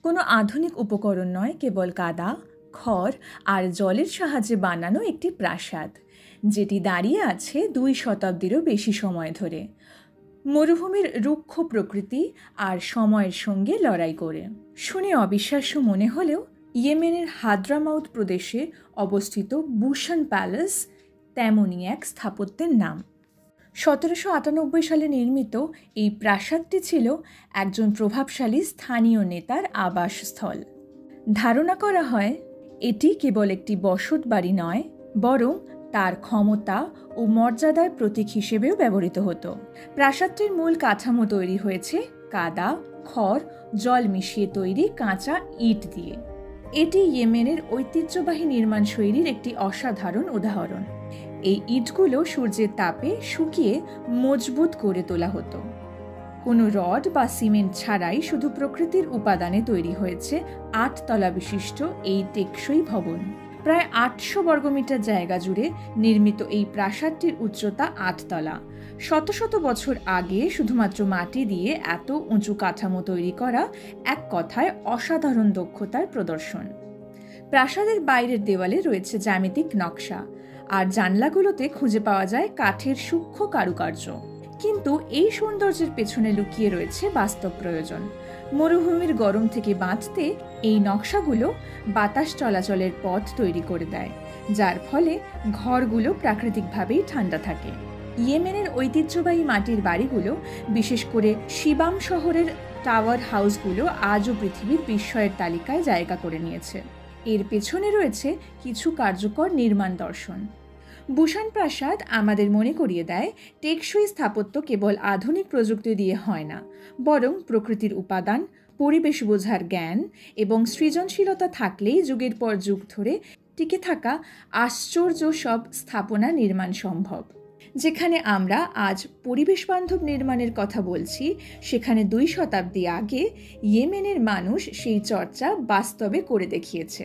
কোনো আধুনিক উপকরণ নয়, কেবল কাদা, খড় আর জলের সাহায্যে বানানো একটি প্রাসাদ, যেটি দাঁড়িয়ে আছে 2 শতাব্দীরও বেশি সময় ধরে, মরুভূমির রুক্ষ প্রকৃতি আর সময়ের সঙ্গে লড়াই করে। শুনে অবিশ্বাস্য মনে হলেও ইয়েমেনের হাদ্রামাউত প্রদেশে অবস্থিত বুশান প্যালেস তেমনই এক স্থাপত্যের নাম। 1798 সালে নির্মিত এই প্রাসাদটি ছিল একজন প্রভাবশালী স্থানীয় নেতার আবাসস্থল। ধারণা করা হয় এটি কেবল একটি বসত বাড়ি নয়, বরং তার ক্ষমতা ও মর্যাদার প্রতীক হিসেবেও ব্যবহৃত হতো। প্রাসাদটির মূল কাঠামো তৈরি হয়েছে কাদা, খড়, জল মিশিয়ে তৈরি কাঁচা ইট দিয়ে। এটি ইয়েমেনের ঐতিহ্যবাহী নির্মাণ শৈলীর একটি অসাধারণ উদাহরণ। এই ইটগুলো সূর্যের তাপে শুকিয়ে মজবুত করে তোলা হতো। কোনো রড বা সিমেন্ট ছাড়াই শুধু প্রকৃতির উপাদানে তৈরি হয়েছে 8 তলা বিশিষ্ট এই টেকসই ভবন। প্রায় 800 বর্গমিটার জায়গা জুড়ে নির্মিত এই প্রাসাদটির উচ্চতা 8 তলা। শত শত বছর আগে শুধুমাত্র মাটি দিয়ে এত উঁচু কাঠামো তৈরি করা এক কথায় অসাধারণ দক্ষতার প্রদর্শন। প্রাসাদের বাইরের দেওয়ালে রয়েছে জ্যামিতিক নকশা, আর জানলাগুলোতে খুঁজে পাওয়া যায় কাঠের সূক্ষ্ম কারুকার্য। কিন্তু এই সৌন্দর্যের পেছনে লুকিয়ে রয়েছে বাস্তব প্রয়োজন। মরুভূমির গরম থেকে বাঁচতে এই নকশাগুলো বাতাস চলাচলের পথ তৈরি করে দেয়, যার ফলে ঘরগুলো প্রাকৃতিকভাবেই ঠান্ডা থাকে। ইয়েমেনের ঐতিহ্যবাহী মাটির বাড়িগুলো, বিশেষ করে শিবাম শহরের টাওয়ার হাউসগুলো, আজও পৃথিবীর বিস্ময়ের তালিকায় জায়গা করে নিয়েছে। এর পেছনে রয়েছে কিছু কার্যকর নির্মাণ দর্শন। বুশান প্রাসাদ আমাদের মনে করিয়ে দেয় টেকসই স্থাপত্য কেবল আধুনিক প্রযুক্তি দিয়ে হয় না, বরং প্রকৃতির উপাদান, পরিবেশ বোঝার জ্ঞান এবং সৃজনশীলতা থাকলেই যুগের পর যুগ ধরে টিকে থাকা আশ্চর্য সব স্থাপনা নির্মাণ সম্ভব। যেখানে আমরা আজ পরিবেশ বান্ধব নির্মাণের কথা বলছি, সেখানে 2 শতাব্দী আগে ইয়েমেনের মানুষ সেই চর্চা বাস্তবে করে দেখিয়েছে।